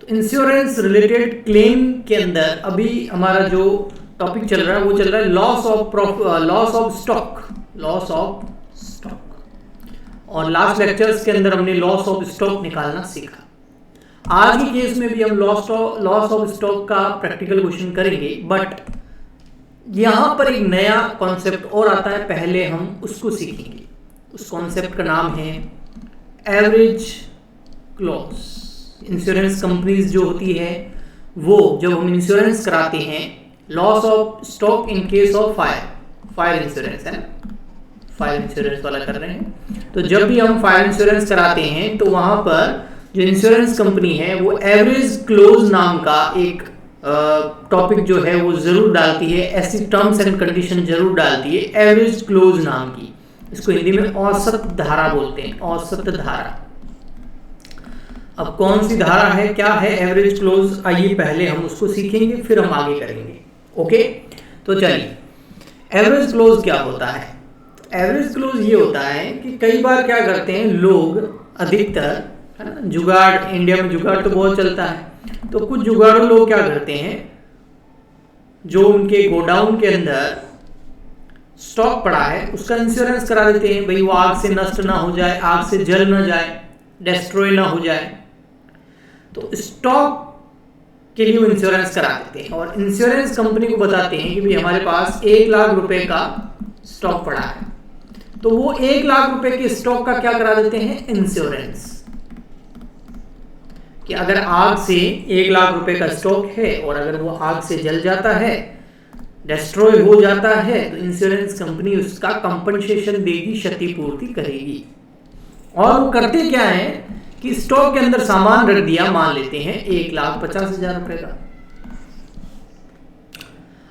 तो insurance related claim के अंदर अभी हमारा जो टॉपिक चल रहा है वो चल रहा है लॉस ऑफ स्टॉक। और लास्ट लेक्चर्स के अंदर हमने लॉस ऑफ स्टॉक निकालना सीखा। आज के केस में भी हम लॉस ऑफ स्टॉक का प्रैक्टिकल क्वेश्चन करेंगे, बट यहां पर एक नया कॉन्सेप्ट और आता है, पहले हम उसको सीखेंगे। उस कॉन्सेप्ट का नाम है एवरेज क्लॉज। इंश्योरेंस कंपनीज जो होती है वो जब हम इंश्योरेंस कराते हैं, loss of stock in case of fire insurance है ना, फायर इंश्योरेंस वाला कर रहे हैं, तो जब भी हम फायर इंश्योरेंस कराते हैं तो वहां पर जो इंश्योरेंस कंपनी है वो एवरेज क्लोज नाम का एक टॉपिक जो है वो जरूर डालती है, ऐसी टर्म्स एंड कंडीशन जरूर डालती है एवरेज क्लोज नाम की। इसको हिंदी में औसत धारा बोलते हैं, औसत धारा। अब कौन सी धारा है, क्या है एवरेज क्लोज, आइए पहले हम उसको सीखेंगे, फिर हम आगे करेंगे। ओके, तो चलिए एवरेज क्लोज क्या होता है। एवरेज क्लोज ये होता है कि कई बार क्या करते हैं लोग, अधिकतर है ना, जुगाड़, इंडिया में जुगाड़ तो बहुत चलता है, तो कुछ जुगाड़ू लोग क्या करते हैं, जो उनके गोडाउन के अंदर स्टॉक पड़ा है उसका इंश्योरेंस करा देते हैं, भाई वो आग से नष्ट ना हो जाए, आग से जल ना जाए, डिस्ट्रॉय ना हो जाए, तो स्टॉक के लिए वो इंश्योरेंस करा देते हैं और इंश्योरेंस कंपनी को बताते हैं कि भाई हमारे पास 1 लाख रुपए का स्टॉक पड़ा है, तो वो 1 लाख रुपए के स्टॉक का क्या करा देते हैं, इंश्योरेंस। कि अगर आग से 1 लाख रुपए का स्टॉक है और अगर वो आग से जल जाता है, डिस्ट्रॉय हो जाता है, तो इंश्योरेंस कंपनी उसका कंपनसेशन देगी, क्षतिपूर्ति करेगी। और वो करते क्या है कि स्टॉक के अंदर सामान रख दिया, मान लेते हैं 1,50,000 रुपए का।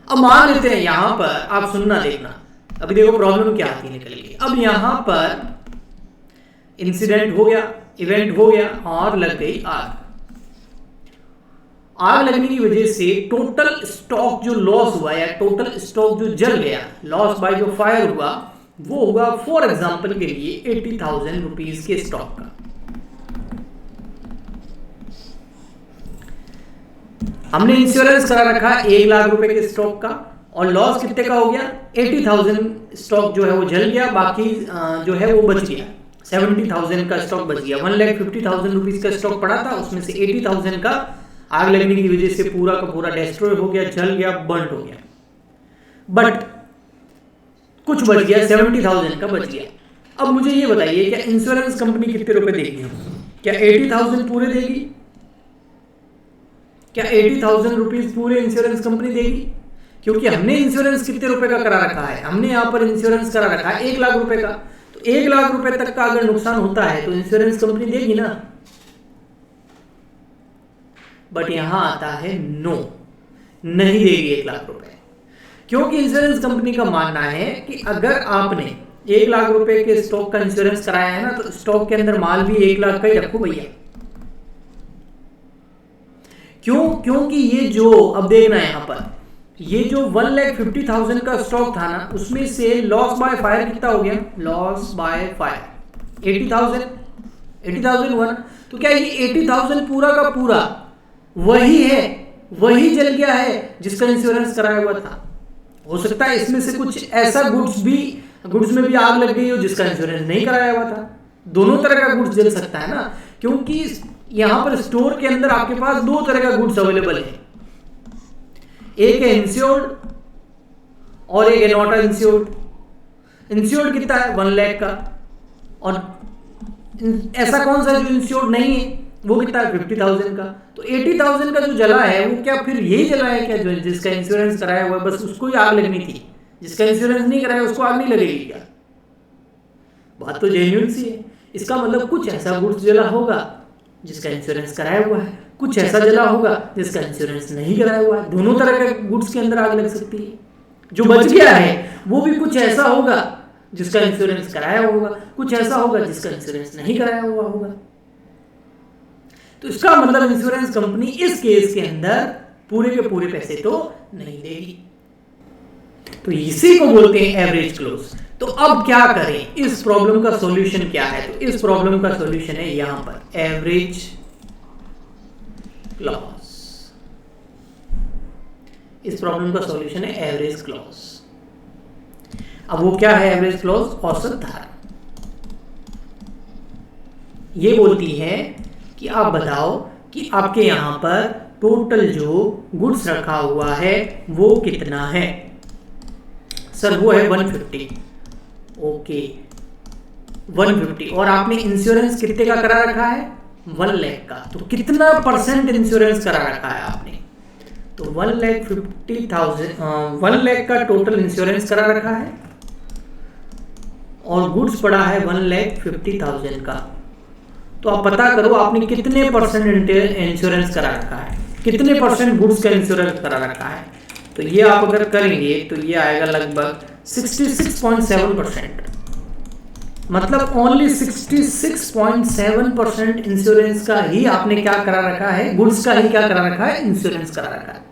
अब मान लेते हैं यहां पर, आप सुनना देखना, अभी देखो प्रॉब्लम क्या आती है निकल के। अब यहां पर इंसिडेंट हो गया, इवेंट हो गया और लग गई आग। आग लगने की वजह से टोटल स्टॉक जो लॉस हुआ या टोटल स्टॉक जो जल गया, लॉस बाय जो फायर हुआ, वो होगा फॉर एग्जांपल के लिए 80,000 रुपीज के स्टॉक का। हमने इंश्योरेंस करा रखा 1 लाख रुपए के स्टॉक का और लॉस कितने का हो गया, 80,000 स्टॉक जो है वो जल गया, बाकी जो है वो बच गया, 70,000 का स्टॉक बच गया। 1,50,000 रुपीज का स्टॉक पड़ा था, उसमें से 80,000 का आग लगने की वजह से पूरा का पूरा डिस्ट्रॉय हो गया, जल गया, बर्न हो गया, बट कुछ बच गया, 70,000 का बच गया। अब मुझे ये बताइए, क्या इंश्योरेंस कंपनी कितने रुपए देगी? क्या 80,000 पूरे देगी? क्या 80,000 रुपीज पूरे इंश्योरेंस कंपनी देगी? क्योंकि हमने इंश्योरेंस कितने रुपए का करा रखा है, हमने यहाँ पर इंश्योरेंस करा रखा है 1 लाख रुपए का, तो 1 लाख रुपए तक का अगर नुकसान होता है तो इंश्योरेंस कंपनी देगी ना। बट यहां आता है नो, नहीं देगी 1 लाख रुपए, क्योंकि इंश्योरेंस कंपनी का मानना है कि अगर आपने 1 लाख रुपए के स्टॉक का इंश्योरेंस कराया है ना, तो स्टॉक के अंदर माल भी 1 लाख का ही रखो भैया। क्यों? क्योंकि ये जो अब देखना है यहां पर, ये जो 1,50,000 का स्टॉक था ना, उसमें से लॉस बाय फायर कितना हो गया, लॉस बाय फायर 80,000 तो क्या ये 80,000 पूरा का पूरा वही है, वही जल गया है जिसका इंश्योरेंस कराया हुआ था? हो सकता है इसमें से कुछ ऐसा गुड्स में भी आग लग गई हो जिसका इंश्योरेंस नहीं कराया हुआ था। दोनों तरह का गुड्स जल सकता है ना, क्योंकि यहां पर स्टोर के अंदर आपके पास 2 तरह का गुड्स अवेलेबल है, एक है इंश्योर्ड और एक है नॉट इंश्योर्ड। इंश्योर्ड कितना है, 1 लाख का, और ऐसा कौन सा जो इंश्योर्ड नहीं है वो कितना है, 50,000 का। तो 80,000 का जो जला है वो क्या फिर यही जला है क्या, जो जिसका इंश्योरेंस कराया हुआ है बस उसको ही आग लगनी थी, जिसका इंश्योरेंस नहीं कराया उसको आग नहीं लगेगी क्या? बात तो जेन्युइन सी है। इसका मतलब कुछ ऐसा गुड्स जला होगा जिसका इंश्योरेंस कराया हुआ है, कुछ ऐसा जला होगा जिसका इंश्योरेंस नहीं कराया हुआ है। दोनों तरह के गुड्स के अंदर आग लग सकती है। जो बच गया है वो भी कुछ ऐसा होगा जिसका इंश्योरेंस कराया होगा, कुछ ऐसा होगा जिसका इंश्योरेंस नहीं कराया हुआ होगा। तो इसका मतलब इंश्योरेंस कंपनी इस केस के अंदर पूरे के पूरे पैसे तो नहीं देगी। तो इसी को बोलते हैं एवरेज क्लोज। तो अब क्या करें, इस प्रॉब्लम का सॉल्यूशन क्या है? तो इस प्रॉब्लम का सॉल्यूशन है यहां पर एवरेज क्लॉज। इस प्रॉब्लम का सॉल्यूशन है एवरेज क्लॉज। अब वो क्या है एवरेज क्लॉज? औसत धारा। ये बोलती है कि आप बताओ कि आपके यहां पर टोटल जो गुड्स रखा हुआ है वो कितना है। सर वो है 150। ओके 150, और आपने इंश्योरेंस कितने का करा रखा है? 1 लाख का। तो कितना परसेंट इंश्योरेंस करा रखा है आपने? तो 1,50,000 1 लाख का टोटल इंश्योरेंस करा रखा है, और गुड्स पड़ा है 1,50,000 का। तो आप पता करो आपने कितने परसेंट इंश्योरेंस करा रखा है, कितने परसेंट गुड्स का इंश्योरेंस करा रखा है। तो ये आप अगर करेंगे तो ये आएगा लगभग 66.7%। मतलब ओनली 66.7% इंश्योरेंस का ही आपने क्या करा रखा है, गुड्स का ही क्या करा रखा है, इंश्योरेंस करा रखा है।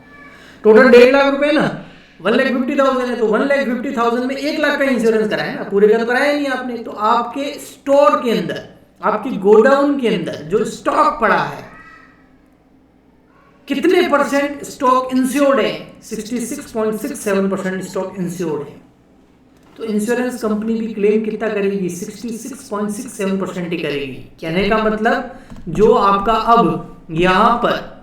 टोटल 1.5 लाख रुपए ना, 1,50,000 है, तो 1,50,000 में 1 लाख का इंश्योरेंस कराया ना, पूरे का तो कराया नहीं आपने। तो आपके स्टोर के अंदर, आपकी गोडाउन के अंदर जो स्टॉक पड़ा है, कितने परसेंट स्टॉक इंश्योर्ड है? 66.67% स्टॉक इंश्योर्ड है। तो इंश्योरेंस कंपनी भी क्लेम कितना करेगी? 66.67% ही करेगी। कहने का मतलब जो आपका अब यहां पर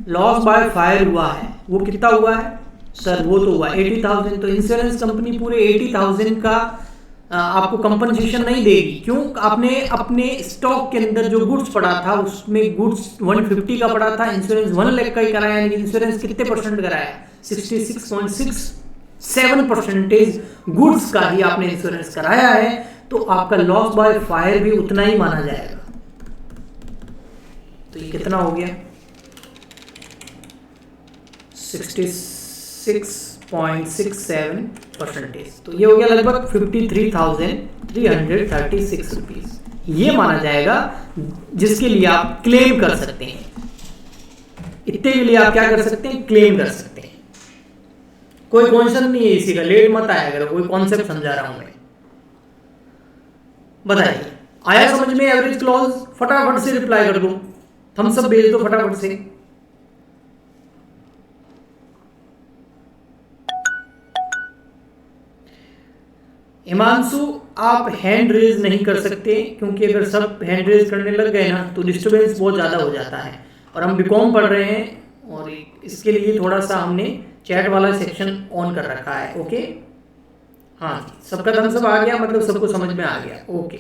लॉस बाय फायर हुआ है वो कितना हुआ है? सर वो तो हुआ 80,000। तो इंश्योरेंस कंपनी पूरे 80,000 का आपको कंपनसेशन नहीं देगी। क्यों? आपने अपने स्टॉक के अंदर जो गुड्स पड़ा था उसमें गुड्स 150 का पड़ा था, इंश्योरेंस 1 लाख का ही कराया, यानी इंश्योरेंस कितने परसेंट कराया? 66.67% गुड्स का ही आपने इंश्योरेंस कराया है। तो आपका लॉस बाय फायर भी उतना ही माना जाएगा। तो ये कितना हो गया? 66.67%। तो ये हो गया लगभग 53,336 रुपीज। ये माना जाएगा जिसके लिए आप क्लेम कर सकते हैं। इतने के लिए आप क्या कर सकते हैं? क्लेम कर सकते हैं। कोई क्वेश्चन नहीं है इसी का, लेट मत आया अगर कोई कॉन्सेप्ट समझा रहा हूं मैं। बताइए आया समझ में एवरेज क्लॉज? फटाफट से रिप्लाई कर दो, हम सब भेज दो फटाफट से। हिमांशु आप हैंड रेज नहीं कर सकते, क्योंकि अगर सब हैंड रेज करने लग गए ना तो डिस्टरबेंस बहुत ज़्यादा हो जाता है। और हम बीकॉम पढ़ रहे हैं और इसके लिए थोड़ा सा हमने चैट वाला सेक्शन ऑन कर रखा है। ओके हाँ, सबका थम्स अप आ गया, मतलब सबको समझ में आ गया। ओके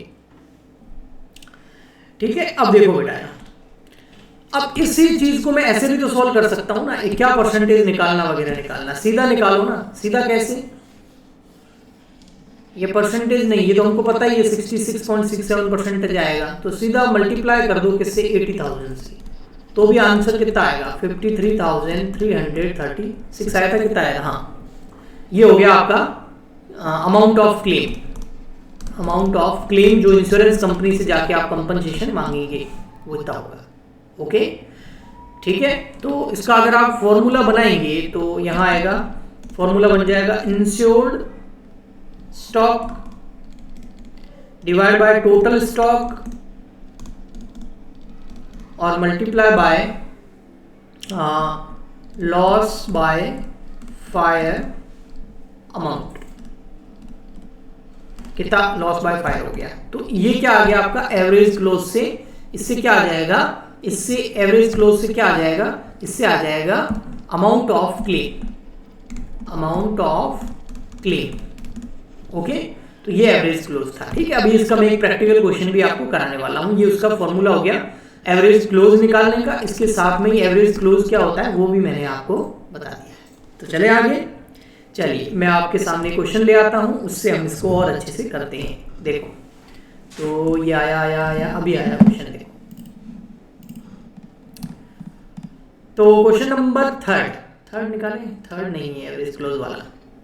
ठीक है। अब देखो बेटा, अब इसी चीज को मैं ऐसे भी तो सॉल्व कर सकता हूं ना, क्या परसेंटेज निकालना वगैरह निकालना, सीधा निकालो ना। सीधा कैसे? ये परसेंटेज नहीं, ये तो हमको पता ही है 66.67% जाएगा। तो सीधा मल्टीप्लाई कर दो किससे? 80,000 से। तो भी आंसर कितना आएगा? 53,336 आया था। कितना आया? हाँ, ये हो गया आपका amount of claim. Amount of claim जो इंश्योरेंस कंपनी से जाके आप कंपनसेशन मांगेंगे वो इतना होगा। ओके ठीक है। तो इसका अगर आप फॉर्मूला बनाएंगे तो यहां आएगा, फॉर्मूला बन जाएगा insured stock divide by total stock और multiply by loss by fire amount. कितना लॉस बाय फायर हो गया? तो ये क्या आ गया आपका एवरेज क्लोज से। इससे क्या आ जाएगा? इससे एवरेज क्लोज से क्या आ जाएगा? इससे आ जाएगा amount of claim. Amount of claim. Okay तो ये एवरेज क्लोज था। ठीक है, अभी इसका मैं एक प्रैक्टिकल क्वेश्चन भी आपको कराने वाला हूं। ये उसका फॉर्मूला हो गया एवरेज क्लोज निकालने का। इसके साथ में ही एवरेज क्लोज क्या होता है वो भी मैंने आपको बता दिया है। तो चले आगे। चलिए मैं आपके सामने क्वेश्चन ले आता हूं, उससे हम इसको और अच्छे से करते हैं। देखो तो ये आया अभी आया क्वेश्चन। देखो तो क्वेश्चन नंबर थर्ड निकालें। थर्ड नहीं है एवरेज क्लोज वाला,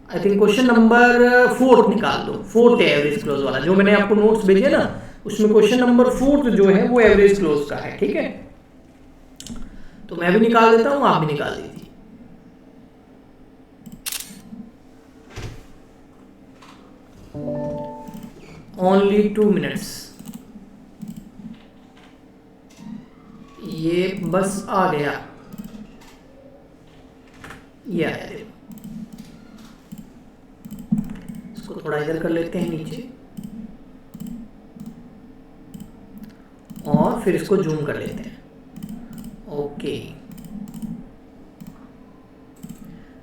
आई थिंक क्वेश्चन नंबर 4 निकाल दो। 4 है एवरेज क्लोज वाला, जो मैंने आपको नोट्स भेजे ना उसमें क्वेश्चन नंबर 4 जो है वो एवरेज क्लोज का है। ठीक है, तो मैं भी निकाल देता हूं, आप भी निकाल दीजिए। Only 2 minutes. ये बस आ गया, ये आया, देखो इसको थोड़ा इधर कर लेते हैं नीचे और फिर इसको जूम कर लेते हैं। ओके,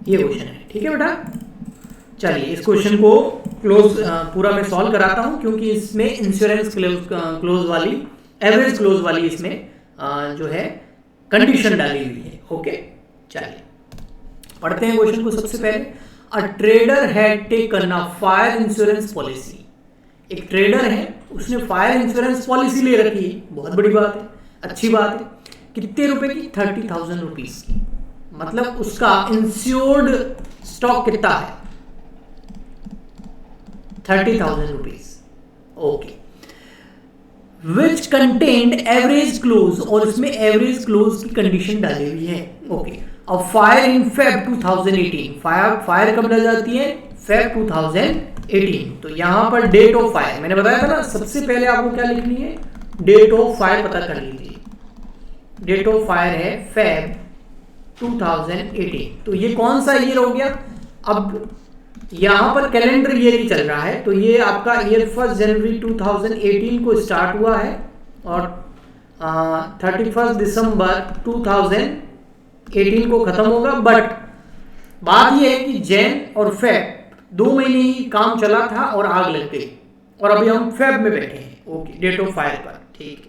ये क्वेश्चन है, ठीक है बेटा। चलिए इस क्वेश्चन को क्लोज पूरा मैं सॉल्व कराता हूं, क्योंकि इसमें इंश्योरेंस क्लोज वाली, एवरेज क्लोज वाली इसमें जो है कंडीशन डाली हुई है। ओके, चलिए पढ़ते हैं क्वेश्चन को। सबसे पहले, a trader had taken a fire insurance policy. एक ट्रेडर है, उसने फायर इंश्योरेंस पॉलिसी ले रखी है, बहुत बड़ी बात है, अच्छी बात है। कितने रुपए की? 30,000 रुपीज की। मतलब उसका इंश्योर्ड स्टॉक कितना है? 30,000 रुपीज। ओके, विच कंटेन्ड एवरेज क्लोज, और इसमें एवरेज क्लोज की कंडीशन डाली हुई है। ओके, अब फायर इन फेब 2018, फायर कब लग जाती है? फेब 2018। तो यहां पर डेट ऑफ फायर मैंने बताया था ना, सबसे पहले आपको क्या लिखनी है? डेट ऑफ फायर पता कर लीजिए। डेट ऑफ फायर है फेब 2018। तो ये कौन सा ईयर हो गया? अब यहां पर कैलेंडर ईयर ही चल रहा है, तो ये आपका ईयर 1 जनवरी 2018 को स्टार्ट हुआ है और 31 दिसंबर 2018 को खत्म होगा। बट बात ये है कि जैन और फेब 2 महीने ही काम चला था और आग लग गई, और अभी हम फेब में बैठे हैं। ओके, डेट ऑफ फायर पर, ठीक है।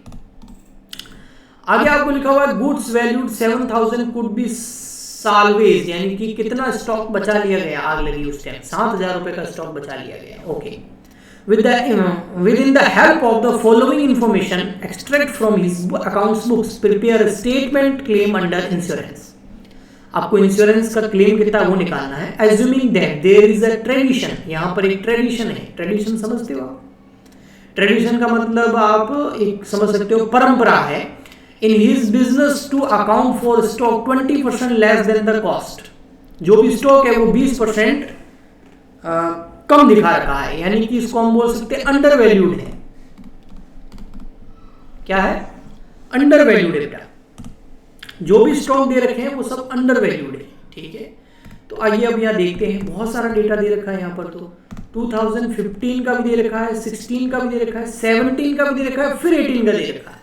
आगे आपको लिखा हुआ है goods valued 7,000 could be salvage, यानी कि कितना स्टॉक बचा लिया गया, आग लगी उस टाइम 7,000 रुपए का स्टॉक बचा लिया गया। Okay, with in the help of the following information extract from his accounts books prepare statement claim under insurance. आपको इंश्योरेंस का क्लेम कितना वो निकालना है। Assuming that there is a tradition, यहाँ पर एक ट्रेडिशन है। ट्रेडिशन समझते हो आप? ट्रेडिशन का मतलब आप एक समझ सकते हो, परंपरा है। In his business to account for stock 20% less than the cost. जो भी स्टॉक है वो 20% कम दिखा रखा है, यानी कि इसको हम बोल सकते हैं अंडर वैल्यूड है। क्या है? अंडर वैल्यूड है बेटा। जो भी स्टॉक दे रखे हैं वो सब अंडर वैल्यूड है, ठीक है। तो आइए अब यहाँ देखते हैं, बहुत सारा डेटा दे रखा है यहाँ पर। तो 2015 का भी दे रखा है, 16 का भी दे रखा है, 17 का भी दे रखा है, फिर 18 का दे रखा है।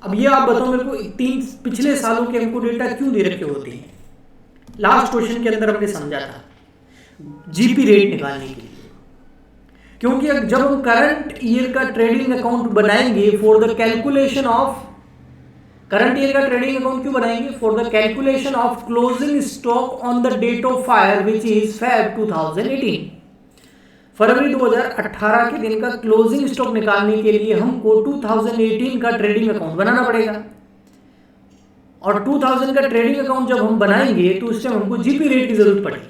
अब ये आप बताओ मेरे को, 3 पिछले सालों के हमको डेटा क्यों दे रखे होते हैं? लास्ट क्वेश्चन के अंदर हमने समझा था, जीपी रेट निकालने के लिए। क्योंकि जब हम करंट ईयर का ट्रेडिंग अकाउंट बनाएंगे for the calculation of, current year का ट्रेडिंग अकाउंट क्यों बनाएंगे? For the calculation of closing stock on the date of fire which is Feb 2018। फरवरी 2018 के दिन का क्लोजिंग स्टॉक निकालने के लिए हमको 2018 का ट्रेडिंग अकाउंट बनाना पड़ेगा। और 2000 का ट्रेडिंग अकाउंट जब हम बनाएंगे तो उस टाइम हमको जीपी रेट की जरूरत पड़ेगी,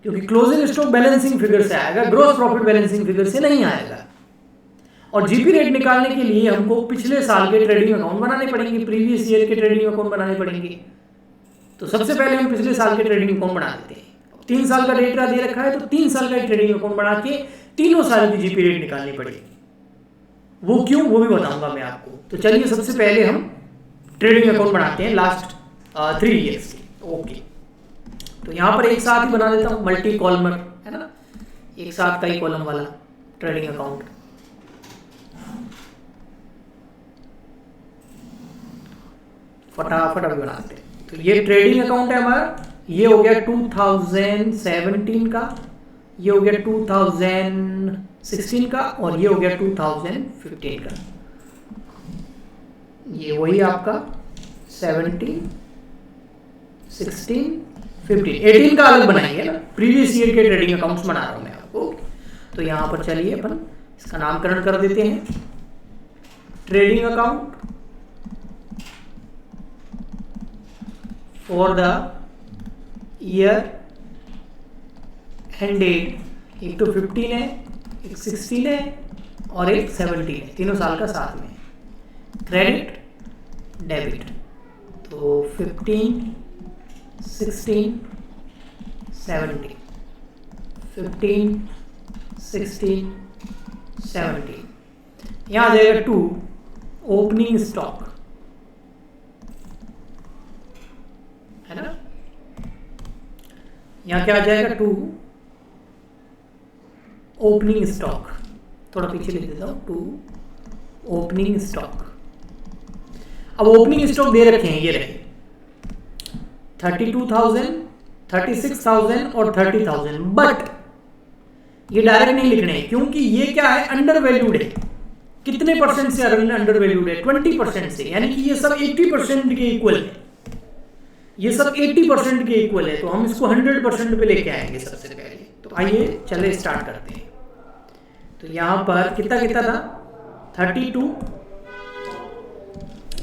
क्योंकि क्लोजिंग स्टॉक बैलेंसिंग फिगर से आएगा, ग्रॉस प्रॉफिट बैलेंसिंग फिगर से नहीं आएगा। और जीपी रेट निकालने के लिए हमको पिछले साल के ट्रेडिंग अकाउंट बनाने पड़ेंगे, प्रीवियस ईयर के ट्रेडिंग अकाउंट बनाने पड़ेंगे। तो सबसे पहले हम पिछले साल के ट्रेडिंग अकाउंट बना देते हैं। 3 साल का डेटा दे रखा है, तो 3 साल का ट्रेडिंग अकाउंट बना के तीनों साल की जीपी रेट निकालनी पड़ेगी। वो क्यों, वो भी बताऊंगा मैं आपको। तो चलिए सबसे पहले हम ट्रेडिंग अकाउंट बनाते हैं लास्ट 3 ईयर्स के। ओके, तो यहाँ पर एक साथ ही बना देता हूँ, मल्टी कॉलमर है ना, एक साथ कई कॉलम वाला ट्रेडिंग अकाउंट। फटाफट अभी बनाते हैं। तो ये ट्रेडिंग अकाउंट है हमारा, ये हो गया 2017 का, ये हो गया 2016 का, और ये हो गया 2015 का। ये वही आपका 17, 16, 15, 18 का अलग बनाएंगे ना, प्रीवियस ईयर के ट्रेडिंग अकाउंट्स बना रहा हूं मैं आपको। तो यहां पर चलिए अपन इसका नामकरण कर देते हैं, trading account for the year end date. एक तो 15 है, एक 16 है और एक 17 है, तीनों साल का साथ में। क्रेडिट डेबिट, तो 15, 16, 17, 15, 16, 17। यहाँ आ जाएगा 2 ओपनिंग स्टॉक, यहाँ क्या आ जाएगा, टू ओपनिंग स्टॉक, थोड़ा पीछे लिख देता हूँ, टू ओपनिंग स्टॉक। अब ओपनिंग स्टॉक दे रखे हैं, ये रहे 32,000, 36,000 और 30,000, बट ये डायरेक्ट नहीं लिखने हैं क्योंकि ये क्या है, अंडर वैल्यूड है। कितने परसेंट से अंडर वैल्यूड है, 20% से, यानी कि ये सब 80% के इक्वल है, ये सब 80% के इक्वल है, तो हम इसको 100% पे लेके आएंगे सबसे पहले। तो आइए चले स्टार्ट करते हैं। तो यहाँ पर कितना कितना था, 32,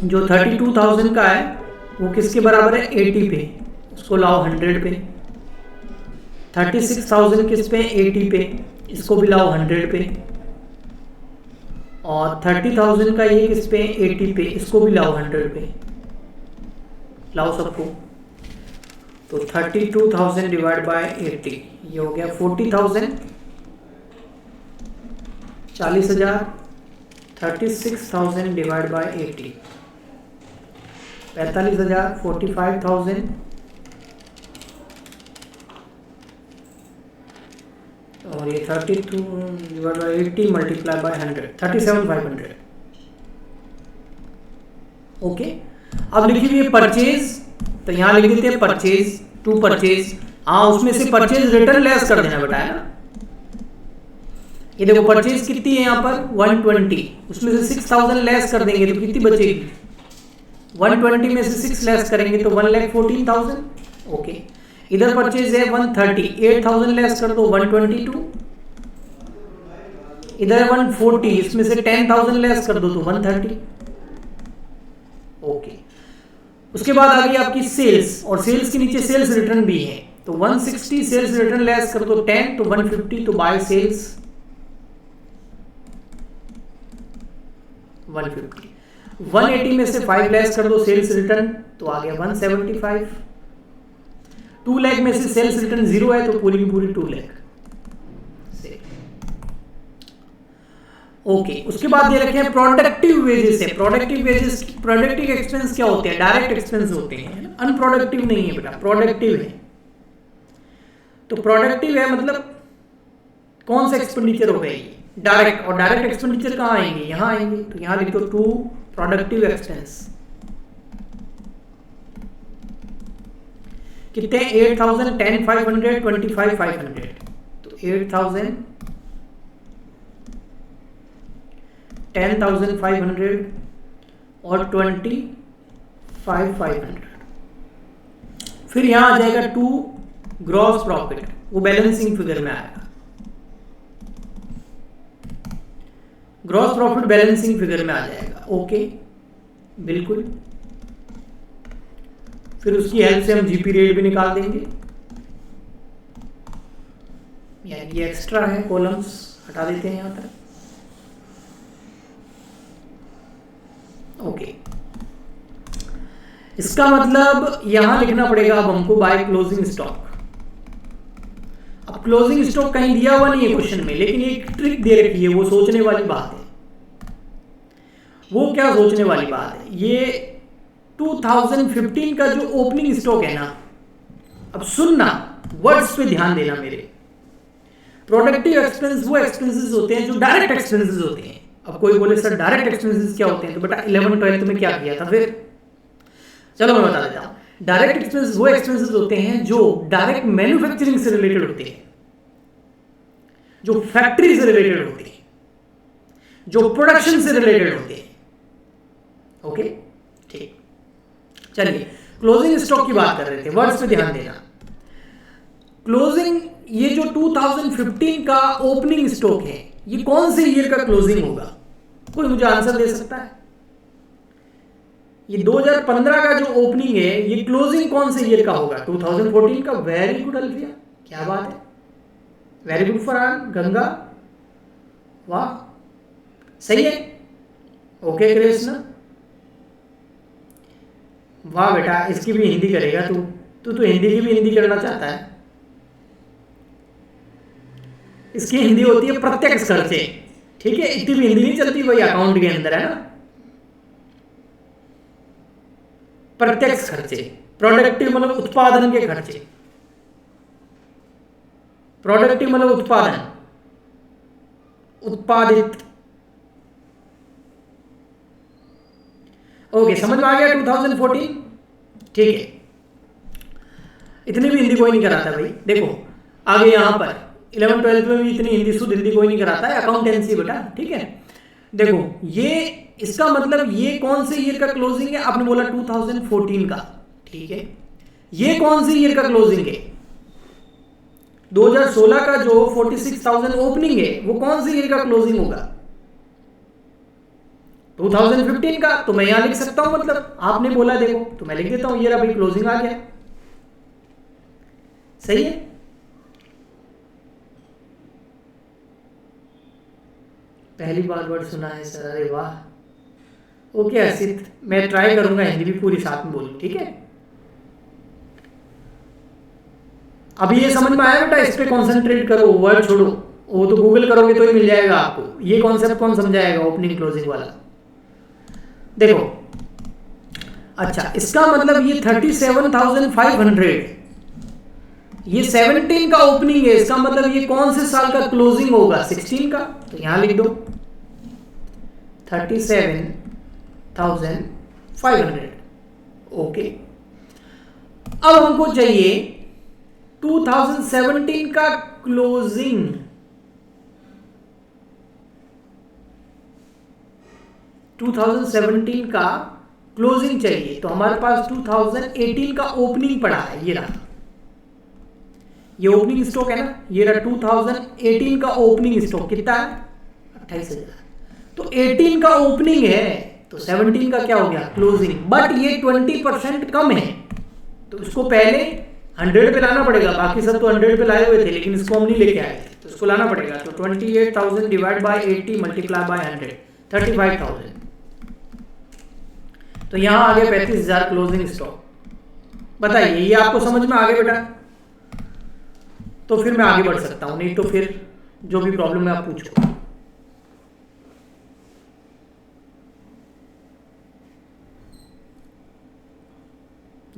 जो 32,000 का है वो किसके बराबर है, 80 पे, उसको लाओ 100 पे। 36,000 किस पे, 80 पे, इसको भी लाओ 100 पे। और 30,000 का ये किस पे, 80 पे, इसको भी लाओ 100 पे, लाओ सबको। तो 32,000 डिवाइड बाय 80, ये हो गया 40,000, 40,000। 36,000 डिवाइड बाय 80, 45,000, 45,000, और ये 32 divide by 80 multiply by 100, 37,500। Okay, अब लिखिए परचेज, तो यहाँ लिख देते हैं परचेज, टू परचेज। हाँ, उसमें से परचेज रिटर्न लेस कर देना बेटा, है ना। ये देखो परचेज कितनी है यहाँ पर, 120, उसमें से 6,000 लेस कर देंगे तो कितनी बचेगी, 120 में से 6 लेस करेंगे तो 1,14,000। ओके, इधर परचेज है 130, 8,000 लेस कर दो 122, इधर 140, इसमें से 10,000 लेस कर दो तो 130। ओके, उसके बाद आ गई आपकी सेल्स, और सेल्स के नीचे सेल्स रिटर्न भी है, तो 160 सेल्स रिटर्न लेस कर दो 10 तो 150, तो बाय सेल्स 150। 180 में से 5 लेस कर दो सेल्स रिटर्न, तो आ गया 175। 2 लाख में से सेल्स रिटर्न 0 है, तो पूरी की पूरी 2 लाख। ओके, उसके बाद ये रखे हैं प्रोडक्टिव वेजेस है। प्रोडक्टिव वेजेस, प्रोडक्टिव एक्सपेंस क्या होते हैं, डायरेक्ट एक्सपेंस होते हैं, अनप्रोडक्टिव नहीं है बेटा, प्रोडक्टिव है। तो प्रोडक्टिव है मतलब कौन सा एक्सपेंडिचर हो गया, डायरेक्ट, और डायरेक्ट एक्सपेंडिचर कहाँ आएंगे, यहाँ आएंगे। तो यहाँ लिखो टू प्रोडक्टिव एक्सपेंस, कितने, 8,000, 10,500, 25,500, तो 8,000, 10,500 और 25,500। फिर यहां आ जाएगा टू ग्रॉस प्रॉफिट, वो बैलेंसिंग फिगर में आएगा, ग्रॉस प्रॉफिट बैलेंसिंग फिगर में आ जाएगा। ओके, बिल्कुल। फिर उसकी हेल्प से हम जीपी रेट भी निकाल देंगे, यानी ये एक्स्ट्रा है, कॉलम्स हटा देते हैं यहां तक। ओके, इसका मतलब यहां लिखना पड़ेगा अब हमको बाय क्लोजिंग स्टॉक। अब क्लोजिंग स्टॉक कहीं दिया हुआ नहीं है क्वेश्चन में, लेकिन एक ट्रिक दे रखी है, वो सोचने वाली बात है। वो क्या सोचने वाली बात है, ये 2015 का जो ओपनिंग स्टॉक है ना, अब सुनना, वर्ड्स पे ध्यान देना मेरे। प्रोडक्टिव एक्सपेंस वो एक्सपेंसेस होते हैं जो डायरेक्ट एक्सपेंसेस होते हैं। अब कोई बोले सर डायरेक्ट एक्सपेंसेस क्या होते हैं, तो बेटा 11 12 में क्या किया था, फिर चलो मैं बता देता हूँ। डायरेक्ट एक्सपेंसेस वो एक्सपेंसेस होते हैं जो डायरेक्ट मैन्युफैक्चरिंग से रिलेटेड होते हैं, जो फैक्ट्री से रिलेटेड होते हैं, जो प्रोडक्शन से रिलेटेड होते हैं। ओके, ठीक, चलिए क्लोजिंग स्टॉक की बात कर रहे थे, वर्ड्स पे ध्यान देना। क्लोजिंग, ये जो 2015 का ओपनिंग स्टॉक है, ये कौन से ईयर का क्लोजिंग होगा, कोई मुझे आंसर दे सकता है? ये 2015 का जो ओपनिंग है, ये क्लोजिंग कौन से ईयर का होगा, 2014 का। वेरी गुड अल्फिया, क्या बात है, वेरी गुड फरहान, गंगा, वाह, सही है। ओके कृष्ण, वाह बेटा, इसकी भी हिंदी करेगा तू, तो हिंदी की भी हिंदी करना चाहता है। इसकी हिंदी होती है प्रत्यक्ष खर्चे, ठीक है, इतनी भी हिंदी नहीं चलती भाई अकाउंट के अंदर, है ना। प्रत्यक्ष खर्चे, प्रोडक्टिव मतलब उत्पादन के खर्चे, प्रोडक्टिव मतलब उत्पादन, उत्पादित। ओके, समझ में आ गया 2014? ठीक है, इतनी भी हिंदी कोई नहीं कराता भाई। देखो आगे यहाँ पर 11th-12th में भी इतनी हिंदी, शुद्ध हिंदी कोई नहीं कराता है, अकाउंटेंसी बेटा, ठीक है। देखो ये इसका मतलब ये कौन से ईयर का क्लोजिंग है? आपने बोला 2014 का, ठीक है। ये कौन से ईयर का क्लोजिंग है? 2016 का जो 46,000 ओपनिंग है वो कौन से ईयर का क्लोजिंग होगा? 2015 का। तो मैं यहां लिख सकता हूं, मतलब आपने बोला देखो, तो मैं लिख देता हूं, ये रहा भाई क्लोजिंग आ गया। सही है। पहली बार वर्ड सुना है सर, अरे वाह। ओके हर्षित, मैं ट्राई करूंगा हिंदी भी पूरी साथ में बोलूं, ठीक है। अभी ये समझ में आया बेटा, इस पे कॉन्सेंट्रेट करो, वर्ड छोड़ो, वो तो गूगल करोगे तो ही मिल जाएगा आपको। ये कॉन्सेप्ट कौन समझाएगा ओपनिंग क्लोजिंग वाला? देखो अच्छा, इसका मतलब ये 37,500, ये 17 का ओपनिंग है, इसका मतलब ये कौन से साल का क्लोजिंग होगा? 16 का। तो यहां लिख दो 37,500। ओके, अब हमको चाहिए 2017 का क्लोजिंग। 2017 का क्लोजिंग चाहिए, तो हमारे पास 2018 का ओपनिंग पड़ा है, ये रहा, ये ओपनिंग स्टॉक है ना, ये रहा 2018 का ओपनिंग स्टॉक। कितना है? 28,000। तो 18 का ओपनिंग है, तो 17 का क्या हो गया? क्लोजिंग। बट ये 20% कम है, तो इसको पहले 100 पे लाना पड़ेगा। बाकी सब तो 100 पे लाए हुए थे, लेकिन इसको हम नहीं लेके आए थे, तो इसको लाना पड़ेगा। तो 28,000 डिवाइड बाय 80 मल्टीप्लाई बाय 100, 35,000। तो यहां आ गया 35,000 क्लोजिंग स्टॉक। बताइए ये आपको समझ में आ गया बेटा? तो फिर मैं आगे बढ़ सकता हूं, नहीं तो फिर जो भी प्रॉब्लम है आप पूछो।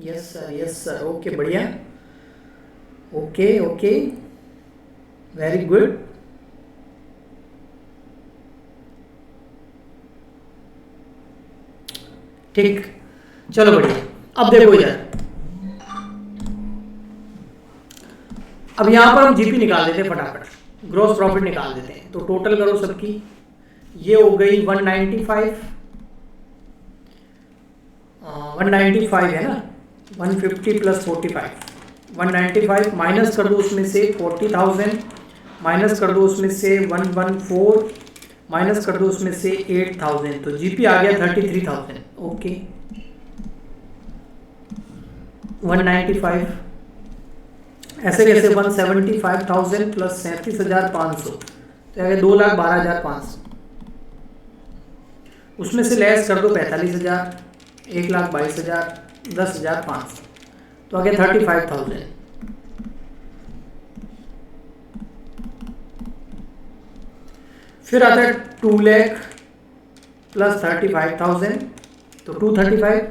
Yes sir, yes sir, okay, बढ़िया, ओके ओके, वेरी गुड। ठीक, चलो बढ़िया। अब देखो इधर, अब यहां पर हम जीपी निकाल देते हैं फटाफट, ग्रॉस प्रॉफिट निकाल देते हैं। तो टोटल करो सबकी, ये हो गई 195, 195 है ना, 150 प्लस 45, 195 माइनस कर दो उसमें से 40,000, माइनस कर दो उसमें से 114, माइनस कर दो उसमें से 8,000, तो जीपी आ गया 33,000। ओके, 195 ऐसे कैसे, 175,000 प्लस 37,500, तो आ गया 2,12,500। उसमें से लेस कर दो 45,000, 1,22,000, 10,500, तो आ गया 35,000। फिर आता है 2 लाख प्लस 35,000, तो 235,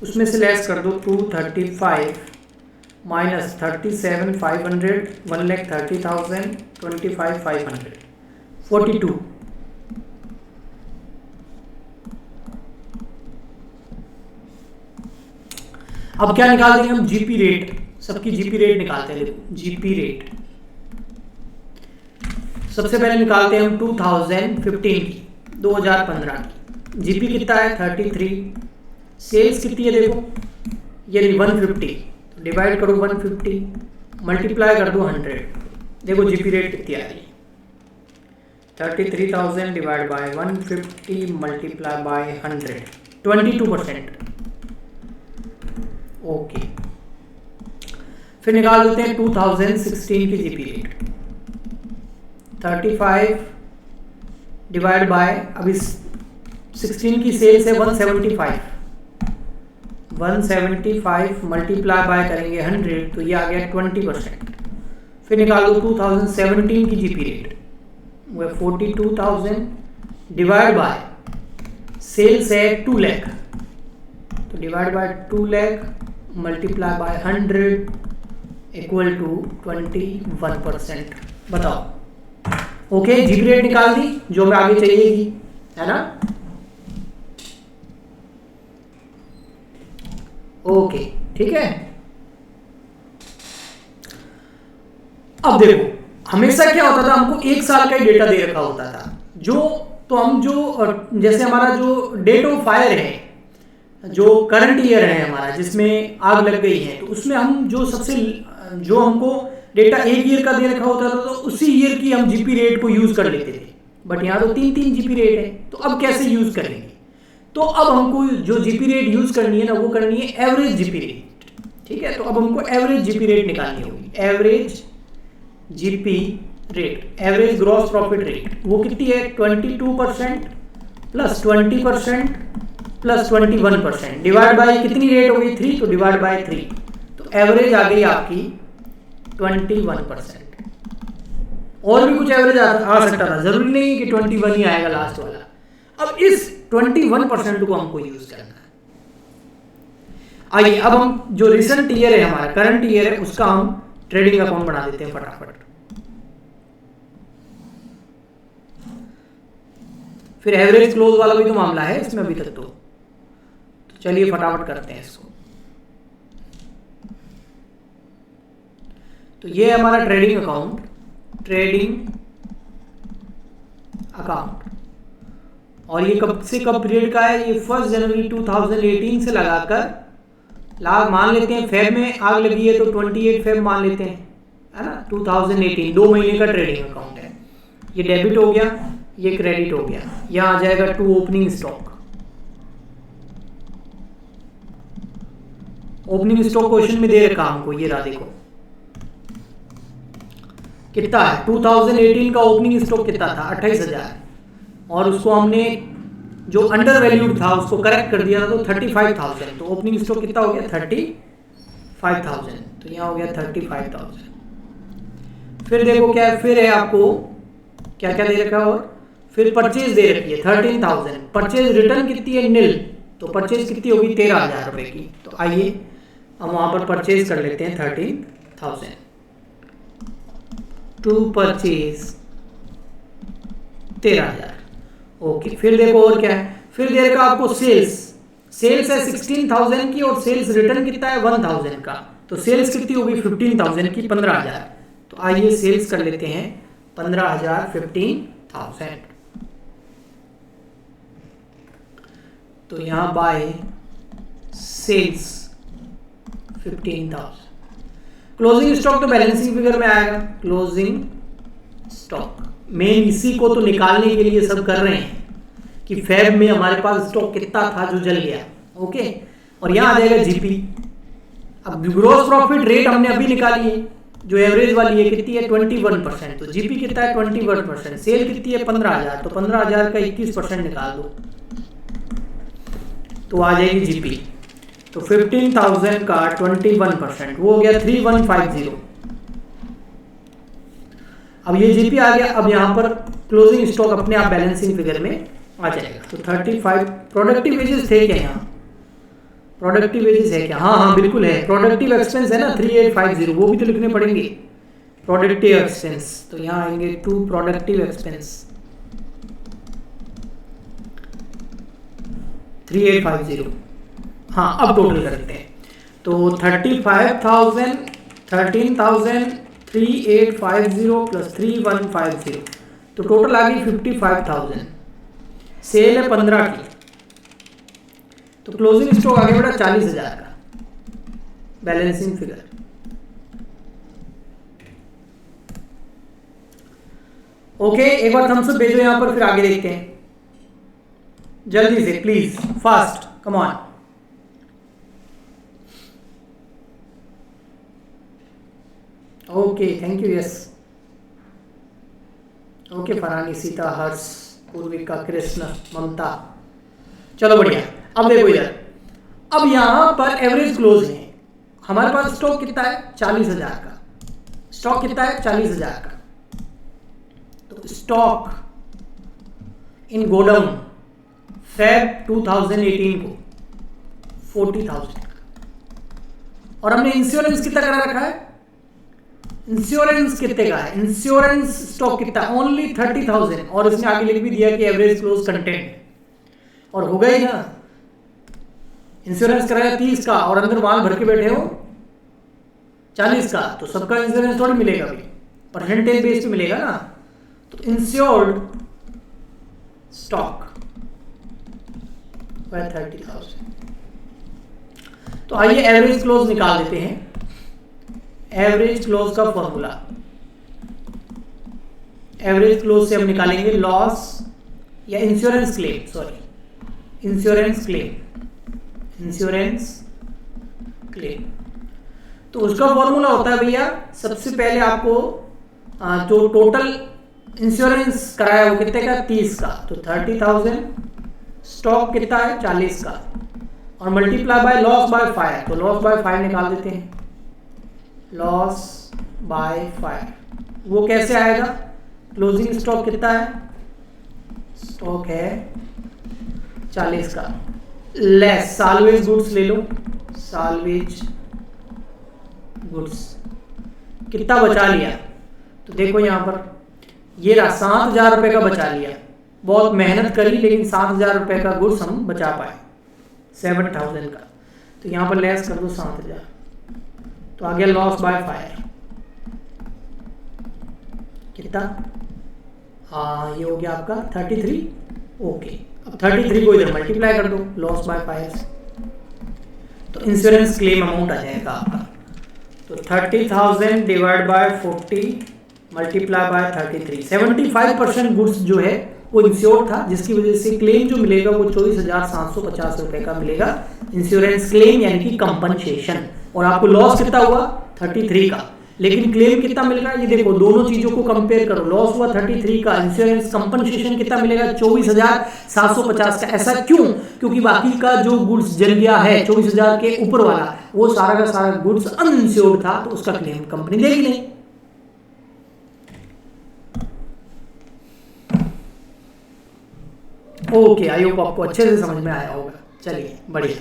उसमें से लेस कर दो 235 माइनस 37,500, 1,30,000, 25,500, 42। अब क्या निकाल देंगे हम? जीपी रेट, सबकी जीपी रेट निकालते हैं। देखो जीपी रेट सबसे पहले निकालते हैं हम 2015 की, 2015 की जीपी कितना है? 33। सेल्स कितनी है? देखो ये 150, तो डिवाइड करो 150, मल्टीप्लाई कर दो 100। देखो जीपी रेट कितनी आ रही है? 33,000 divide by 150 multiply by 100, 22%। Okay, फिर निकाल देते हैं 2016 की जीपी रेट, 35 डिवाइड बाय, अभी 16 की सेल्स है 175, 175 मल्टीप्लाई बाय करेंगे 100, तो ये आ गया 20%। फिर निकालो 2017 की जीपी रेट, वो है 42,000 डिवाइड बाय सेल्स है 2 लाख, तो divide by 2 lakh multiply by 100, equal to 21%। बताओ। ओके, जीपी रेट निकाल दी जो हमें आगे चाहिएगी, है ना। ओके, ठीक है। अब देखो, हमेशा क्या होता था, हमको एक साल का ही डेटा दे रखा होता था। तो हम जैसे हमारा जो डेट ऑफ फायर है, जो करंट ईयर है हमारा, जिसमें आग लग गई है, तो उसमें हम जो हमको डेटा एक ईयर का दे रखा होता था, तो उसी ईयर की हम जीपी रेट को यूज कर लेते थे। बट यहाँ तो 3 जीपी रेट है, तो अब कैसे यूज करेंगे? तो अब हमको जो जीपी रेट यूज करनी है ना, वो करनी है एवरेज जीपी रेट। ठीक है, तो अब हमको एवरेज जीपी रेट निकालनी होगी। Average GP rate, average gross profit rate, वो कितनी है? 22% प्लस 20% प्लस 21% डिवाइड बाई कितनी रेट हो गई? 3, तो डिवाइड बाई 3, तो एवरेज आ गई आपकी 21%। और भी कुछ एवरेज आ सकता था, जरूरी नहीं कि 21 ही आएगा लास्ट वाला। अब इस 21% को हमको यूज करना है। आइए, अब हम जो रिसेंट ईयर है हमारा, करंट ईयर है, उसका हम ट्रेडिंग अकाउंट बना देते हैं फटाफट। फिर एवरेज क्लोज वाला भी तो मामला है इसमें अभी तक। तो चलिए फटाफट करते हैं इसको। तो ये है हमारा ट्रेडिंग अकाउंट, और ये कब से कब पीरियड का है? ये 1 जनवरी 2018 से लगाकर मान लेते हैं फेब में आग लगी है, तो 28 फेब मान लेते हैं, है ना। 2018 2 महीने का ट्रेडिंग अकाउंट है। ये डेबिट हो गया, ये क्रेडिट हो गया। यहाँ आ जाएगा to opening stock. Opening stock question में दे रखा हमको, ये रहा देखो कितना है। 2018 का ओपनिंग स्टॉक कितना था? 28,000, और उसको हमने जो अंडर वैल्यूड था उसको करेक्ट कर दिया था, तो 35,000। तो ओपनिंग स्टॉक कितना हो गया? 35,000। तो यहाँ हो गया 35,000। फिर देखो क्या फिर है, आपको क्या क्या दे रखा है, और फिर परचेज दे रखी है 13,000। परचेज रिटर्न कितनी है? नील। तो परचेज कितनी होगी? 13,000 रुपए की। तो आइए हम वहां पर परचेज कर लेते हैं 13,000 टू परचेज 13,000। ओके, फिर देखो और क्या है। फिर दे रखा आपको सेल्स है 16,000 की, और सेल्स रिटर्न कितना है? 1,000 का। तो सेल्स कितनी होगी? 15,000 की, 15,000। तो आइए सेल्स कर लेते हैं 15,000, 15,000। तो यहाँ बाय सेल्स 15,000। क्लोजिंग स्टॉक तो बैलेंसिंग फिगर में आएगा। क्लोजिंग स्टॉक मेन इसी को तो निकालने के लिए सब कर रहे हैं कि फेब में हमारे पास स्टॉक कितना था जो जल गया। ओके, और यहाँ आ जाएगा जीपी। अब ग्रोस प्रॉफिट रेट हमने अभी निकाली है, जो एवरेज वाली है, कितनी है? 21%। तो जीपी कितना है? 21%। सेल कितनी है? 15,000। तो 15,000 का 21% निकाल दो, तो आ जाएगी जीपी। तो 15,000 का 21% वो हो गया 3150। अब ये जीपी आ गया। अब यहाँ पर क्लोजिंग स्टॉक अपने आप बैलेंसिंग फिगर में आ जाएगा। तो 35 प्रोडक्टिव वेजेस थे क्या? यहाँ प्रोडक्टिव वेजेस है क्या? हाँ बिल्कुल है। प्रोडक्टिव एक्सपेंस है ना 3850, वो भी तो लिखने पड़ेंगे प्रोडक्टिव एक्सपेंस। तो यहाँ आएंगे टू प्रोडक्टिव एक्सपेंस 3850। हाँ, अब टोटल करते हैं। तो 35,000, 13,000, 3850 प्लस 3150, तो टोटल आ गई 55,000। सेल है 15 की, तो क्लोजिंग स्टॉक आगे बढ़ा 40,000 का बैलेंसिंग फिगर। ओके, एक बार थम्स अप भेजो यहाँ पर, फिर आगे देखते हैं जल्दी से, please fast, come on. Okay, thank you. Yes, okay, Farani, Sita, Harsh, Purvika, Krishna, Mamta, चलो बढ़िया। अब देखो इधर, अब यहां पर एवरेज क्लोज है हमारे पास। स्टॉक कितना है? 40,000 का। स्टॉक कितना है? 40,000 का। तो स्टॉक इन गोडाउन फेब 2018 को 40,000 का, और हमने इंश्योरेंस कितना करा रखा है? इंश्योरेंस कितने का है, इंश्योरेंस स्टॉक कितना, ओनली 30,000, और उसने आगे लिख भी दिया कि एवरेज क्लोज कंटेंट, और हो गई ना। इंश्योरेंस कराया 30 का और अंदर माल भर के बैठे हो 40 का, तो सबका इंश्योरेंस थोड़ी मिलेगा भाई, परसेंटेज बेस पे मिलेगा ना। तो इंश्योर्ड स्टॉक 30,000। तो आइए एवरेज क्लोज निकाल देते हैं। एवरेज क्लोज का फॉर्मूला, एवरेज क्लोज से हम निकालेंगे लॉस या insurance claim, sorry insurance claim, insurance claim. तो उसका फॉर्मूला होता है भैया, सबसे पहले आपको जो टोटल इंश्योरेंस कराया वो कितने का, 30 का, तो 30,000, स्टॉक कितना है 40 का, और multiply by loss by fire, तो लॉस बाय फायर निकाल देते हैं, लॉस बाय फायर। वो कैसे आएगा, क्लोजिंग स्टॉक कितना है, स्टॉक है 40 का, लेस साल्वेज गुड्स ले लो, साल्वेज गुड्स कितना बचा लिया, तो देखो यहां पर ये रहा 7,000 रुपए का बचा लिया, बहुत मेहनत करी लेकिन 7,000 रुपए का गुड्स हम बचा पाए 7,000 का, तो यहां पर लेस कर दो 7,000, तो आ गया लॉस बाय फायर कितना, हाँ ये हो गया आपका 33, ओके। अब 33 को इधर मल्टीप्लाई कर दो लॉस बाय फायर, तो इंश्योरेंस क्लेम अमाउंट आ जाएगा आपका, तो 30,000 divide by 40 multiply by 33, 75% goods जो है वो इंश्योर्ड था, जिसकी वजह से क्लेम जो मिलेगा वो 24,750 रुपए का मिलेगा, इंश्योरेंस क्लेम यानी कि कंपनसेशन। और आपको लॉस कितना हुआ 33 का, लेकिन क्लेम कितना मिल रहा है, ये देखो दोनों चीजों को कंपेयर करो, लॉस हुआ 33 का, इंश्योरेंस कंपनसेशन कितना मिलेगा 24,750 का। ऐसा क्यों, क्योंकि बाकी का जो गुड्स जल गया है 24,000 के ऊपर वाला, वो सारा का सारा गुड्स अनइंश्योर्ड था, तो उसका क्लेम कंपनी देगी नहीं। ओके, आई होप आपको अच्छे से समझ में आया होगा। चलिए बढ़िया।